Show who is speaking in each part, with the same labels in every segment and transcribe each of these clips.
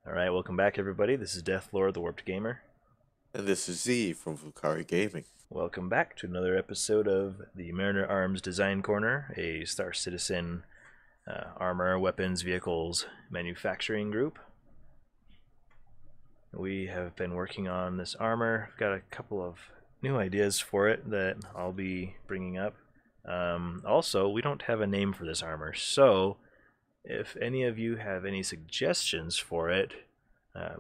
Speaker 1: Alright, welcome back everybody. This is Deathlord, the Warped Gamer.
Speaker 2: And this is Z from Fukari Gaming.
Speaker 1: Welcome back to another episode of the Mariner Arms Design Corner, a Star Citizen armor, weapons, vehicles manufacturing group. We have been working on this armor. I've got a couple of new ideas for it that I'll be bringing up. Also, we don't have a name for this armor, so if any of you have any suggestions for it,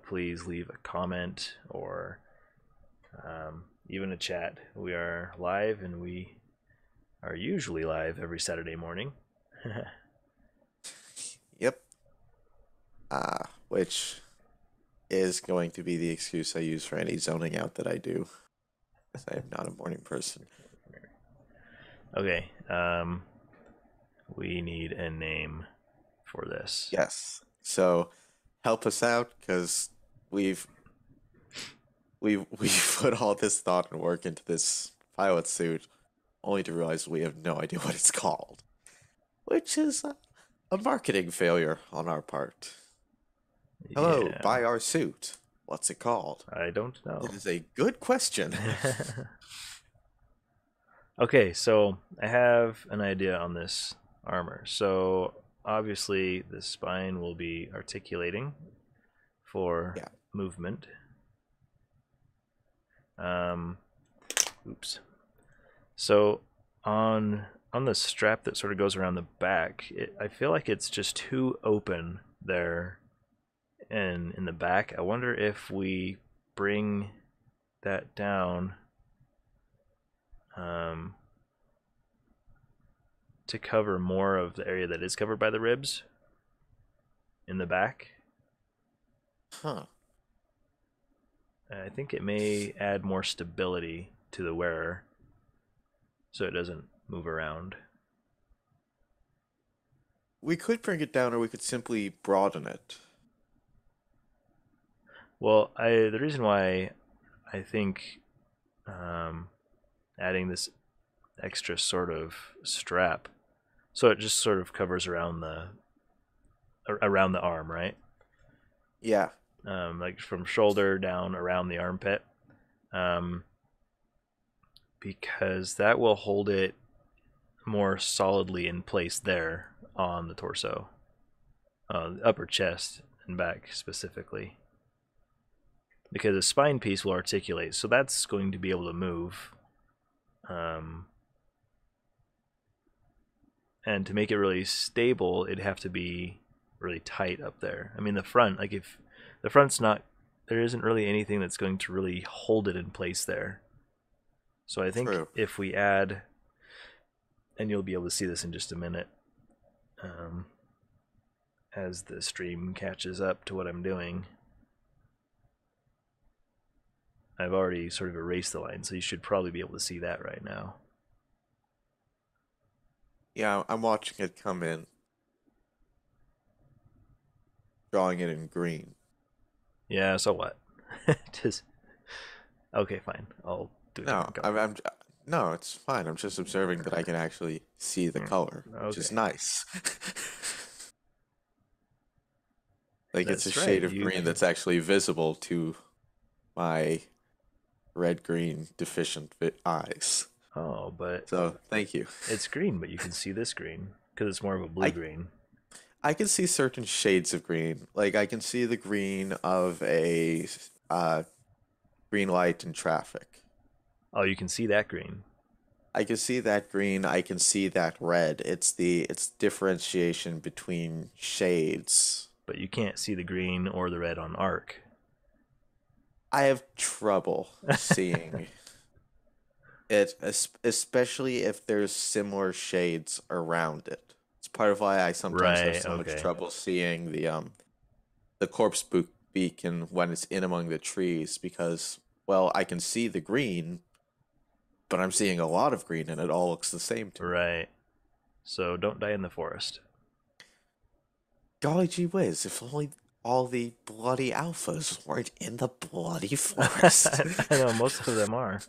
Speaker 1: please leave a comment or even a chat. We are live, and we are usually live every Saturday morning.
Speaker 2: Yep. Which is going to be the excuse I use for any zoning out that I do. Because I am not a morning person.
Speaker 1: Okay, we need a name for this.
Speaker 2: Yes. So help us out because we've we've put all this thought and work into this pilot suit, only to realize we have no idea what it's called, which is a marketing failure on our part. Hello,
Speaker 1: Yeah,
Speaker 2: buy our suit. What's it called?
Speaker 1: I don't know.
Speaker 2: It is a good question.
Speaker 1: Okay, so I have an idea on this armor. So obviously the spine will be articulating for
Speaker 2: Yeah.
Speaker 1: movement. Um, oops. So on the strap that sort of goes around the back, I feel like it's just too open there and in the back. I wonder if we bring that down to cover more of the area that is covered by the ribs in the back.
Speaker 2: Huh.
Speaker 1: I think it may add more stability to the wearer so it doesn't move around.
Speaker 2: We could bring it down or we could simply broaden it.
Speaker 1: Well, the reason why I think adding this extra sort of strap, so it just sort of covers around the arm, right?
Speaker 2: Yeah.
Speaker 1: Like from shoulder down around the armpit, um, because that will hold it more solidly in place there on the torso, the upper chest and back specifically, because the spine piece will articulate, so that's going to be able to move. And to make it really stable, it'd have to be really tight up there. I mean, the front, like if the front's not, there isn't really anything that's going to really hold it in place there. So I think
Speaker 2: True.
Speaker 1: if we add, and you'll be able to see this in just a minute, um, as the stream catches up to what I'm doing. I've already sort of erased the line, so you should probably be able to see that right now.
Speaker 2: Yeah, I'm watching it come in. Drawing it in green.
Speaker 1: Yeah, so what? Just okay, fine. I'll do a
Speaker 2: No,
Speaker 1: different color.
Speaker 2: no, it's fine. I'm just observing that I can actually see the color, which is
Speaker 1: Okay,
Speaker 2: nice. Like it's a
Speaker 1: that's right.
Speaker 2: shade of
Speaker 1: You
Speaker 2: green
Speaker 1: can.
Speaker 2: that's actually visible to my red-green deficient eyes.
Speaker 1: Oh, but
Speaker 2: So, thank you.
Speaker 1: it's green, but you can see this green because it's more of a blue
Speaker 2: I
Speaker 1: green.
Speaker 2: I can see certain shades of green. Like I can see the green of a uh, green light in traffic.
Speaker 1: Oh, you can see that green.
Speaker 2: I can see that green. I can see that red. It's differentiation between shades.
Speaker 1: But you can't see the green or the red on arc.
Speaker 2: I have trouble seeing it, especially if there's similar shades around it. It's part of why I sometimes have
Speaker 1: Right,
Speaker 2: so much
Speaker 1: okay.
Speaker 2: trouble seeing the corpse beacon when it's in among the trees because, well, I can see the green, but I'm seeing a lot of green and it all looks the same to me.
Speaker 1: Right. So don't die in the forest.
Speaker 2: Golly gee whiz, if only all the bloody alphas weren't in the bloody forest.
Speaker 1: I know most of them are.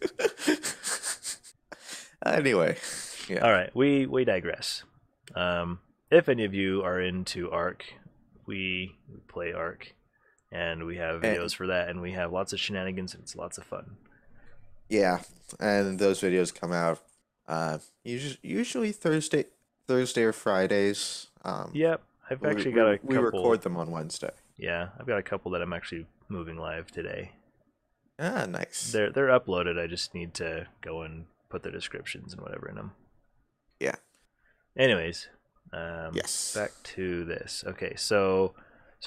Speaker 2: Anyway, yeah.
Speaker 1: All right, we digress. If any of you are into Arc, we play Arc, and we have
Speaker 2: And
Speaker 1: videos for that, and we have lots of shenanigans, and it's lots of fun.
Speaker 2: yeah, and those videos come out usually Thursday or Fridays.
Speaker 1: Yep, I've actually got a
Speaker 2: We
Speaker 1: couple.
Speaker 2: record them on Wednesday.
Speaker 1: Yeah, I've got a couple that I'm actually moving live today.
Speaker 2: Ah, nice.
Speaker 1: They're uploaded. I just need to go and put the descriptions and whatever in them.
Speaker 2: Yeah.
Speaker 1: Anyways,
Speaker 2: Yes.
Speaker 1: back to this. Okay, so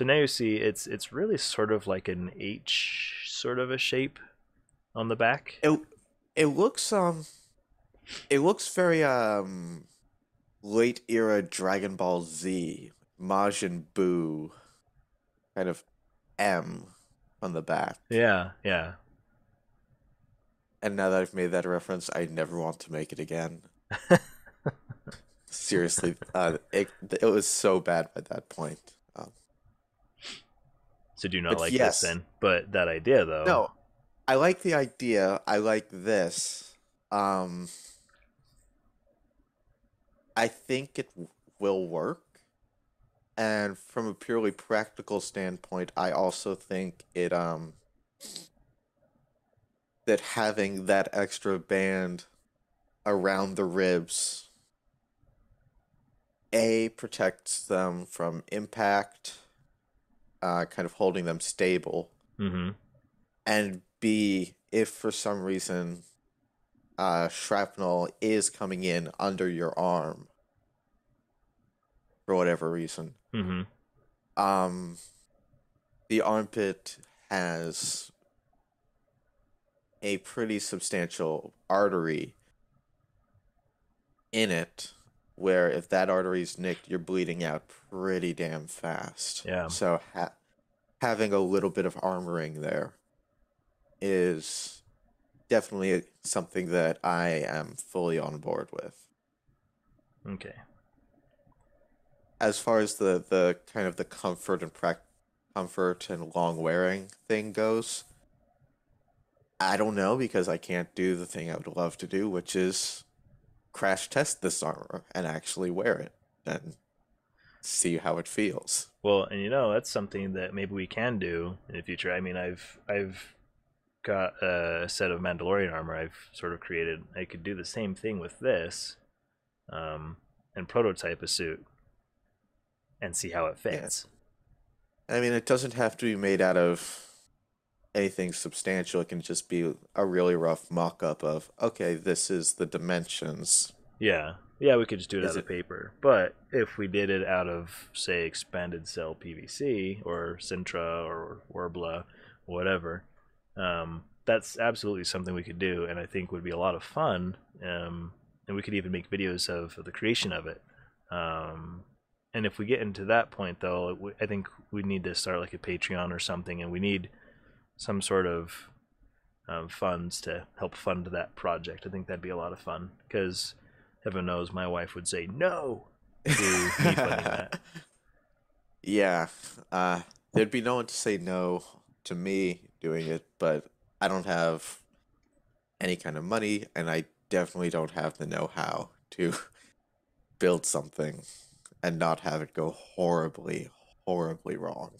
Speaker 1: now you see it's really sort of like an H sort of a shape on the back.
Speaker 2: It it looks very late era Dragon Ball Z, Majin Buu kind of M on the back.
Speaker 1: Yeah, yeah.
Speaker 2: And now that I've made that reference, I never want to make it again. Seriously, it was so bad by that point.
Speaker 1: So do you not
Speaker 2: But
Speaker 1: like this
Speaker 2: yes,
Speaker 1: then? But that idea though.
Speaker 2: no, I like the idea. I like this. Um, I think will work. And from a purely practical standpoint, I also think that having that extra band around the ribs protects them from impact, kind of holding them stable,
Speaker 1: Mm-hmm.
Speaker 2: and B, if for some reason shrapnel is coming in under your arm for whatever reason,
Speaker 1: Mm-hmm.
Speaker 2: um, the armpit has a pretty substantial artery in it where if that artery's nicked, you're bleeding out pretty damn fast.
Speaker 1: Yeah.
Speaker 2: So having a little bit of armoring there is definitely something that I am fully on board with.
Speaker 1: Okay.
Speaker 2: As far as the kind of the comfort and long wearing thing goes, I don't know because I can't do the thing I would love to do, which is crash test this armor and actually wear it and see how it feels.
Speaker 1: Well, and you know that's something that maybe we can do in the future. I mean, I've got a set of Mandalorian armor I've sort of created. I could do the same thing with this, and prototype a suit and see how it
Speaker 2: Yeah.
Speaker 1: fits.
Speaker 2: I mean, it doesn't have to be made out of anything substantial. It can just be a really rough mock up of, okay, this is the dimensions.
Speaker 1: Yeah, yeah, we could just do it
Speaker 2: Is
Speaker 1: out of
Speaker 2: it?
Speaker 1: paper. But if we did it out of, say, expanded cell PVC or Sintra or Worbla, whatever, that's absolutely something we could do, and I think would be a lot of fun. And we could even make videos of the creation of it. And if we get into that point, though, I think we need to start like a Patreon or something, and we need some sort of funds to help fund that project. I think that'd be a lot of fun because heaven knows my wife would say no to me funding that.
Speaker 2: Yeah. There'd be no one to say no to me doing it, but I don't have any kind of money, and I definitely don't have the know how to build something and not have it go horribly, horribly wrong.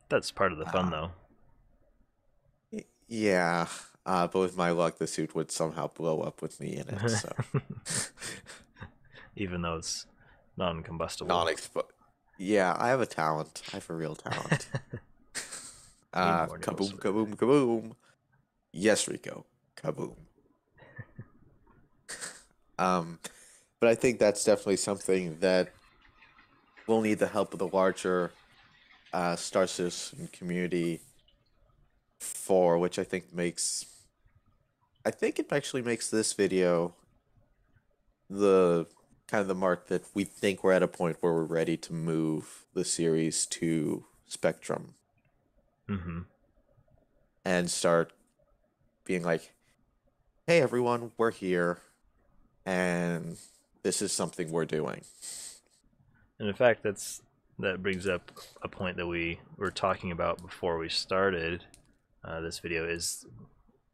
Speaker 1: That's part of the fun,
Speaker 2: Uh,
Speaker 1: though.
Speaker 2: yeah, but with my luck, the suit would somehow blow up with me in it, so
Speaker 1: Even though it's non-combustible.
Speaker 2: non-expo. Yeah, I have a talent. I have a real talent.
Speaker 1: Need more needles
Speaker 2: Kaboom,
Speaker 1: for that.
Speaker 2: kaboom, kaboom. Yes, Rico. Kaboom. Um, but I think that's definitely something that we'll need the help of the larger Star Citizen community for, which I think it actually makes this video the kind of the mark that we think we're at a point where we're ready to move the series to Spectrum
Speaker 1: Mm-hmm.
Speaker 2: and start being like, hey everyone, we're here and this is something we're doing.
Speaker 1: And in fact, that brings up a point that we were talking about before we started this video. Is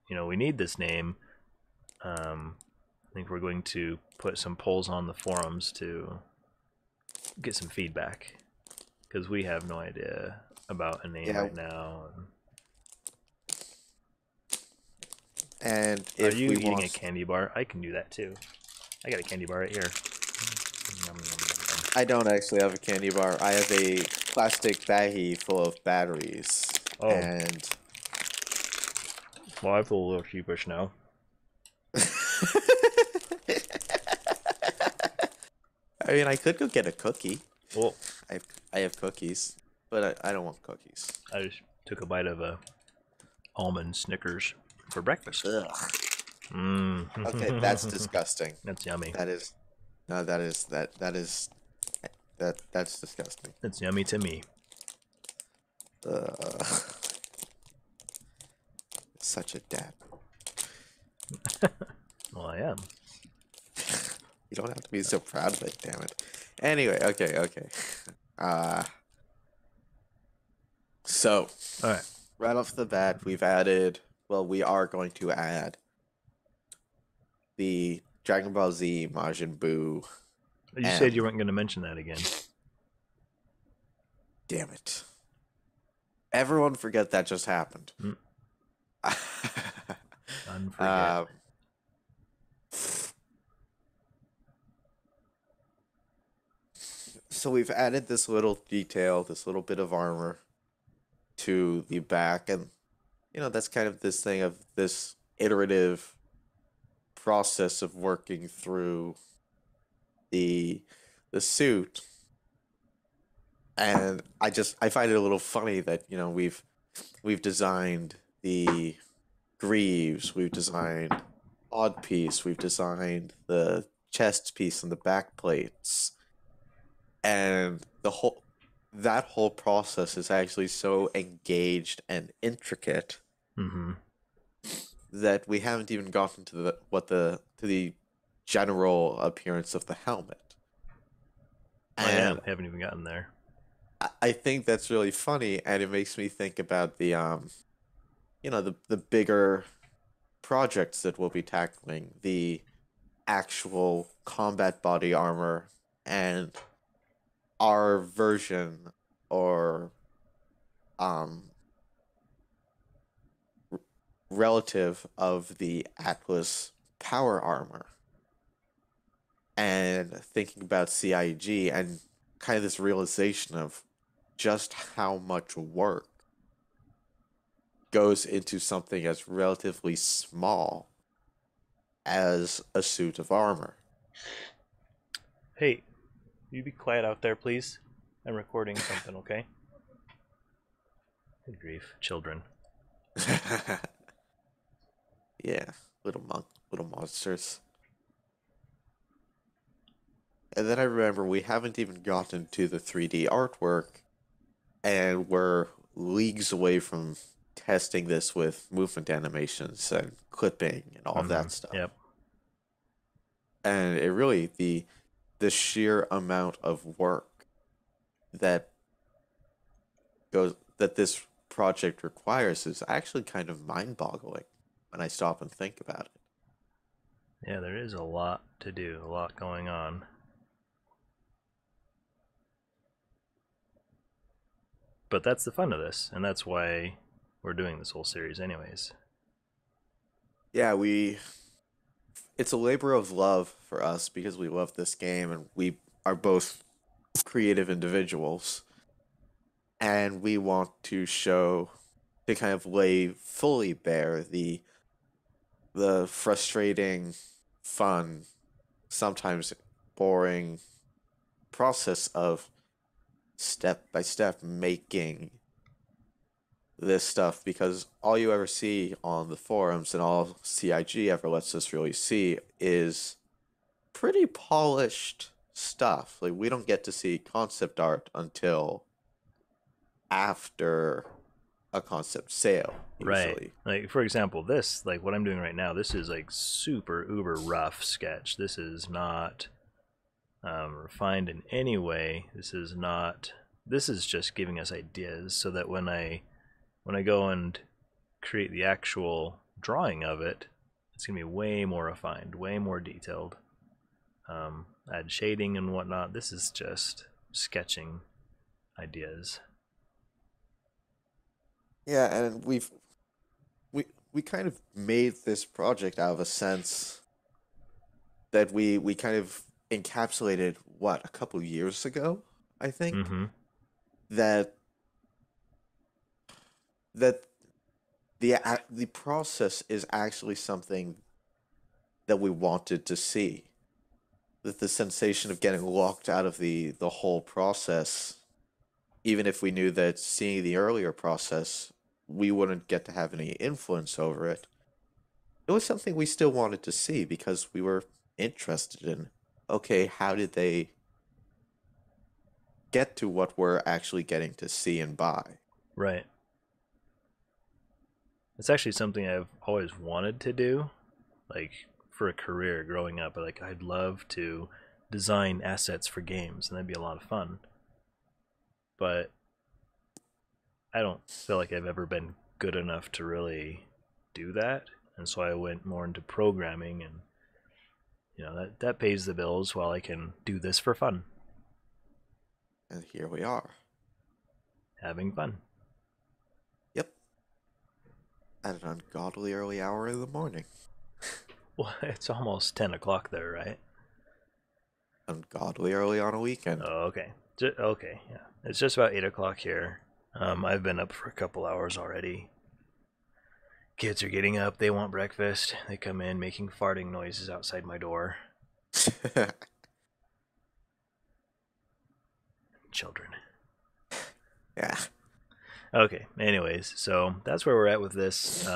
Speaker 1: we need this name. I think we're going to put some polls on the forums to get some feedback because we have no idea about a name
Speaker 2: Yeah,
Speaker 1: right now.
Speaker 2: and
Speaker 1: Are
Speaker 2: if
Speaker 1: you
Speaker 2: we
Speaker 1: eating a
Speaker 2: want,
Speaker 1: candy bar? I can do that too. I got a candy bar right here. Yum, yum, yum, yum.
Speaker 2: I don't actually have a candy bar. I have a plastic baggie full of batteries,
Speaker 1: Oh,
Speaker 2: and
Speaker 1: well, I feel a little sheepish now.
Speaker 2: I mean, I could go get a cookie.
Speaker 1: Well,
Speaker 2: I I have cookies, but I don't want cookies.
Speaker 1: I just took a bite of a almond Snickers for breakfast.
Speaker 2: Ugh.
Speaker 1: Mmm.
Speaker 2: Okay, that's disgusting.
Speaker 1: That's yummy.
Speaker 2: That is no, that's disgusting.
Speaker 1: It's yummy to me.
Speaker 2: Ugh. Such a dad.
Speaker 1: Well, I am.
Speaker 2: You don't have to be so proud of it, damn it. Anyway, okay. Uh so
Speaker 1: All right.
Speaker 2: right off the bat, we are going to add the Dragon Ball Z Majin Buu
Speaker 1: You said you
Speaker 2: M.
Speaker 1: weren't going to mention that again.
Speaker 2: Damn it. Everyone forget that just happened.
Speaker 1: Mm. Unforget.
Speaker 2: uh, so we've added this little detail, this little bit of armor to the back, and that's kind of this thing of this iterative process of working through the suit. And I find it a little funny that we've designed the greaves, we've designed odd piece, we've designed the chest piece and the back plates, and that whole process is actually so engaged and intricate
Speaker 1: Mm-hmm.
Speaker 2: that we haven't even gotten to the general appearance of the helmet. And
Speaker 1: I haven't even gotten there.
Speaker 2: I think that's really funny, and it makes me think about the bigger projects that we'll be tackling, the actual combat body armor, and our version or um relative of the Atlas power armor, and thinking about CIG and kind of this realization of just how much work goes into something as relatively small as a suit of armor.
Speaker 1: Hey, you be quiet out there, please. I'm recording something, okay? Good grief, children.
Speaker 2: Yeah, little monsters. And then I remember we haven't even gotten to the 3D artwork, and we're leagues away from testing this with movement animations and clipping and all of that stuff.
Speaker 1: Yep.
Speaker 2: And it really the sheer amount of work that this project requires is actually kind of mind-boggling when I stop and think about it.
Speaker 1: Yeah, there is a lot to do, a lot going on. But that's the fun of this, and that's why we're doing this whole series anyways.
Speaker 2: Yeah, it's a labor of love for us because we love this game and we are both creative individuals, and we want to kind of lay fully bare the frustrating, fun, sometimes boring process of step by step making this stuff, because all you ever see on the forums and all CIG ever lets us really see is pretty polished stuff. Like, we don't get to see concept art until after a concept sale, usually.
Speaker 1: Right. Like, for example, this, like what I'm doing right now, this is like super uber rough sketch. This is not refined in any way. This is just giving us ideas so that when I go and create the actual drawing of it, it's gonna be way more refined, way more detailed. Add shading and whatnot. This is just sketching ideas.
Speaker 2: Yeah, and we kind of made this project out of a sense that we kind of encapsulated what a couple years ago, I think,
Speaker 1: Mm-hmm.
Speaker 2: that that the process is actually something that we wanted to see. That the sensation of getting locked out of the whole process, even if we knew that seeing the earlier process, we wouldn't get to have any influence over it. It was something we still wanted to see because we were interested in, okay, how did they get to what we're actually getting to see and buy?
Speaker 1: Right. It's actually something I've always wanted to do, like for a career growing up. Like I'd love to design assets for games, and that'd be a lot of fun. But I don't feel like I've ever been good enough to really do that, and so I went more into programming, and that pays the bills while I can do this for fun,
Speaker 2: And here we are.
Speaker 1: having fun.
Speaker 2: Yep, at an ungodly early hour in the morning.
Speaker 1: Well, it's almost 10 o'clock there, right?
Speaker 2: Ungodly early on a weekend.
Speaker 1: Oh, okay. Okay, yeah. It's just about 8 o'clock here. I've been up for a couple hours already. Kids are getting up. They want breakfast. They come in making farting noises outside my door. Children.
Speaker 2: Yeah.
Speaker 1: Okay. Anyways, so that's where we're at with this. Is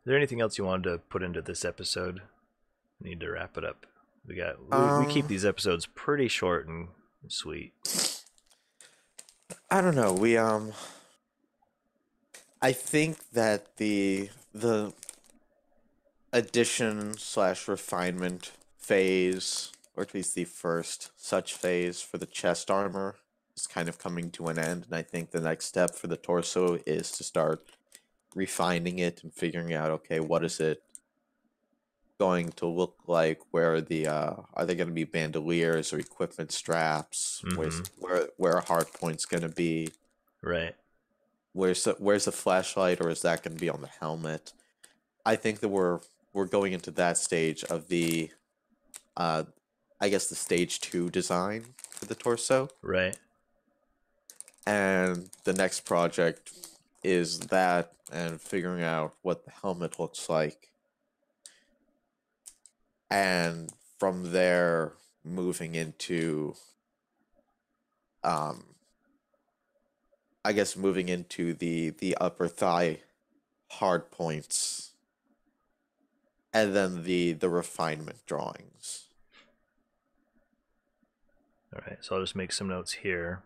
Speaker 1: there anything else you wanted to put into this episode? We need to wrap it up. We keep
Speaker 2: Um,
Speaker 1: these episodes pretty short and sweet.
Speaker 2: I don't know. I think that the addition slash refinement phase, or at least the first such phase for the chest armor, is kind of coming to an end, and I think the next step for the torso is to start refining it and figuring out, okay, what is it going to look like? Where are they going to be bandoliers or equipment straps?
Speaker 1: Mm-hmm.
Speaker 2: Where are hard points going to be?
Speaker 1: Right.
Speaker 2: Where's the flashlight, or is that going to be on the helmet? I think that we're going into that stage of the uh I guess the stage 2 design for the torso,
Speaker 1: Right.
Speaker 2: and the next project is that and figuring out what the helmet looks like, and from there moving into um I guess moving into the upper thigh hard points, and then the refinement drawings.
Speaker 1: All right. So I'll just make some notes here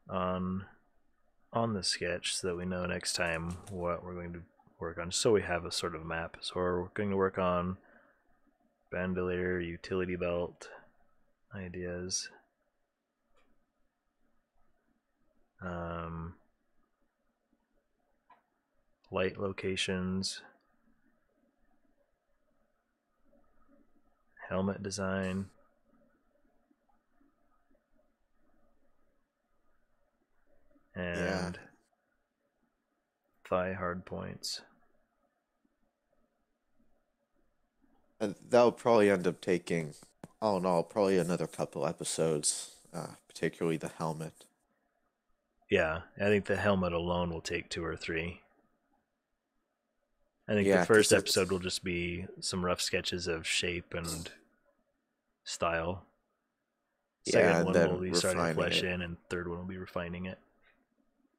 Speaker 1: on on the sketch so that we know next time what we're going to work on, so we have a sort of map. So we're going to work on bandolier, utility belt ideas, um, light locations, helmet design,
Speaker 2: Yeah.
Speaker 1: and thigh hard points.
Speaker 2: And that'll probably end up taking, oh no, probably another couple episodes, particularly the helmet.
Speaker 1: Yeah, I think the helmet alone will take 2 or 3. I think the
Speaker 2: Yeah, because
Speaker 1: first
Speaker 2: it's,
Speaker 1: episode will just be some rough sketches of shape and style.
Speaker 2: yeah,
Speaker 1: Second
Speaker 2: and
Speaker 1: one will
Speaker 2: then
Speaker 1: be starting to
Speaker 2: refining
Speaker 1: flesh
Speaker 2: it.
Speaker 1: in, and third one will be refining it.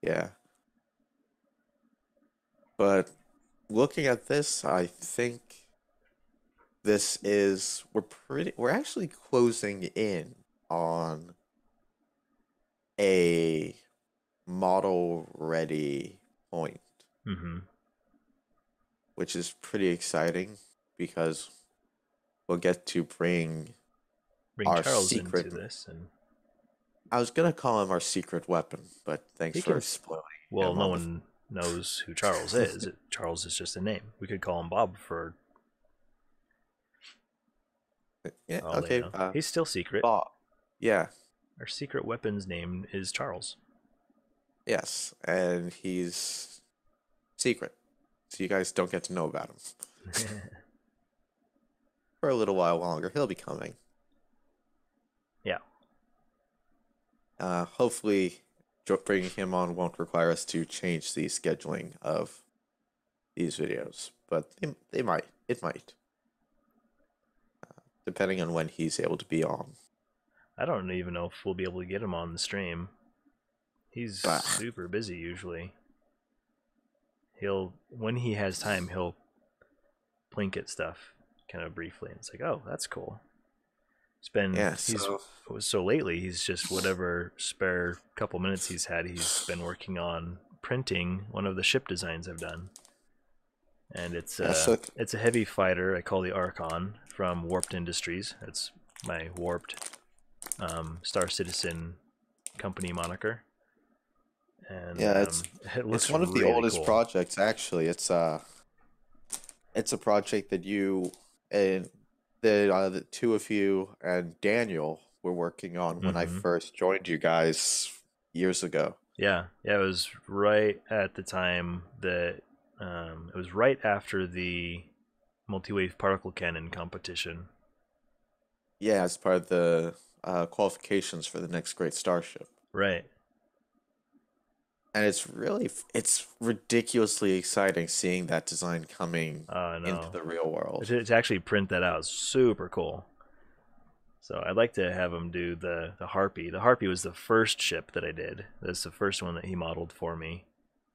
Speaker 2: Yeah. But looking at this, I think we're actually closing in on a model ready point,
Speaker 1: Mm-hmm.
Speaker 2: which is pretty exciting because we'll get to bring
Speaker 1: Bring
Speaker 2: our
Speaker 1: Charles
Speaker 2: secret.
Speaker 1: into this, and
Speaker 2: I was gonna call him our secret weapon, but thanks
Speaker 1: he
Speaker 2: for
Speaker 1: can.
Speaker 2: spoiling
Speaker 1: Well,
Speaker 2: him
Speaker 1: no
Speaker 2: on
Speaker 1: one knows who Charles is. Charles is just a name. We could call him Bob for
Speaker 2: Yeah,
Speaker 1: all they
Speaker 2: okay,
Speaker 1: know. He's still secret.
Speaker 2: Bob. Yeah,
Speaker 1: Our secret weapon's name is Charles.
Speaker 2: Yes, and he's secret, so you guys don't get to know about him for a little while longer. He'll be coming.
Speaker 1: Yeah.
Speaker 2: Hopefully, bringing him on won't require us to change the scheduling of these videos, but they might. It might, depending on when he's able to be on.
Speaker 1: I don't even know if we'll be able to get him on the stream. He's
Speaker 2: But
Speaker 1: super busy usually. When he has time, he'll blink at stuff kind of briefly. And it's like, oh, that's cool.
Speaker 2: yeah,
Speaker 1: He's
Speaker 2: so
Speaker 1: so lately he's just whatever spare couple minutes he's had, he's been working on printing one of the ship designs I've done. And
Speaker 2: yeah, so
Speaker 1: it's a heavy fighter I call the Archon from Warped Industries. That's my Warped Star Citizen company moniker. And
Speaker 2: yeah,
Speaker 1: it
Speaker 2: it's
Speaker 1: looks
Speaker 2: one of the
Speaker 1: really
Speaker 2: oldest
Speaker 1: cool.
Speaker 2: projects actually. It's a project that you and the two of you and Daniel were working on when I
Speaker 1: Mm-hmm.
Speaker 2: first joined you guys years ago.
Speaker 1: Yeah, it was right at the time that it was right after the multi-wave particle cannon competition.
Speaker 2: Yeah, as part of the qualifications for the next great starship.
Speaker 1: Right.
Speaker 2: And it's ridiculously exciting seeing that design coming
Speaker 1: Oh
Speaker 2: into
Speaker 1: no.
Speaker 2: the real world.
Speaker 1: To actually print that out is super cool. So I'd like to have him do the Harpy. The Harpy was the first ship that I did. That's the first one that he modeled for me.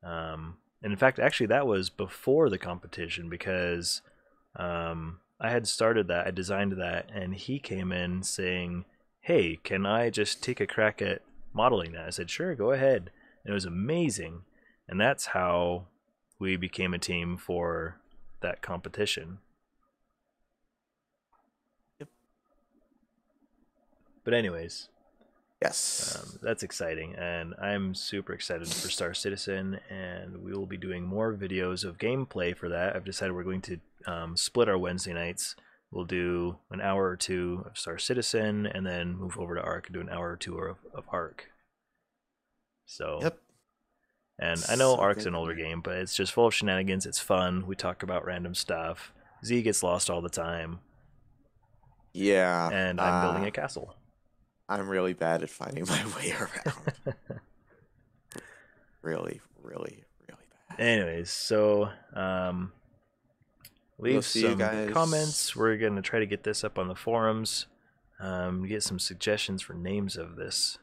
Speaker 1: And in fact, actually, that was before the competition because I had started that, I designed that, and he came in saying, "Hey, can I just take a crack at modeling that?" I said, "Sure, go ahead." And it was amazing, and that's how we became a team for that competition.
Speaker 2: Yep.
Speaker 1: But anyways,
Speaker 2: Yes.
Speaker 1: that's exciting, and I'm super excited for Star Citizen, and we will be doing more videos of gameplay for that. I've decided we're going to split our Wednesday nights. We'll do an hour or two of Star Citizen, and then move over to Ark and do an hour or two of Ark. So,
Speaker 2: Yep.
Speaker 1: and I know
Speaker 2: So
Speaker 1: Ark's
Speaker 2: good
Speaker 1: an older
Speaker 2: plan.
Speaker 1: game, but it's just full of shenanigans. It's fun. We talk about random stuff. Z gets lost all the time,
Speaker 2: Yeah.
Speaker 1: and I'm building a castle.
Speaker 2: I'm really bad at finding my way around. Really, really, really bad.
Speaker 1: Anyways, so
Speaker 2: We'll
Speaker 1: leave
Speaker 2: see you
Speaker 1: some
Speaker 2: guys.
Speaker 1: comments. We're going to try to get this up on the forums, get some suggestions for names of this,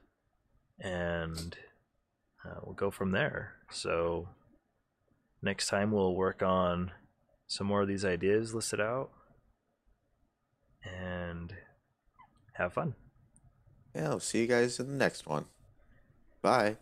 Speaker 1: and we'll go from there. So next time we'll work on some more of these ideas listed out and have fun.
Speaker 2: Yeah, I'll see you guys in the next one. Bye.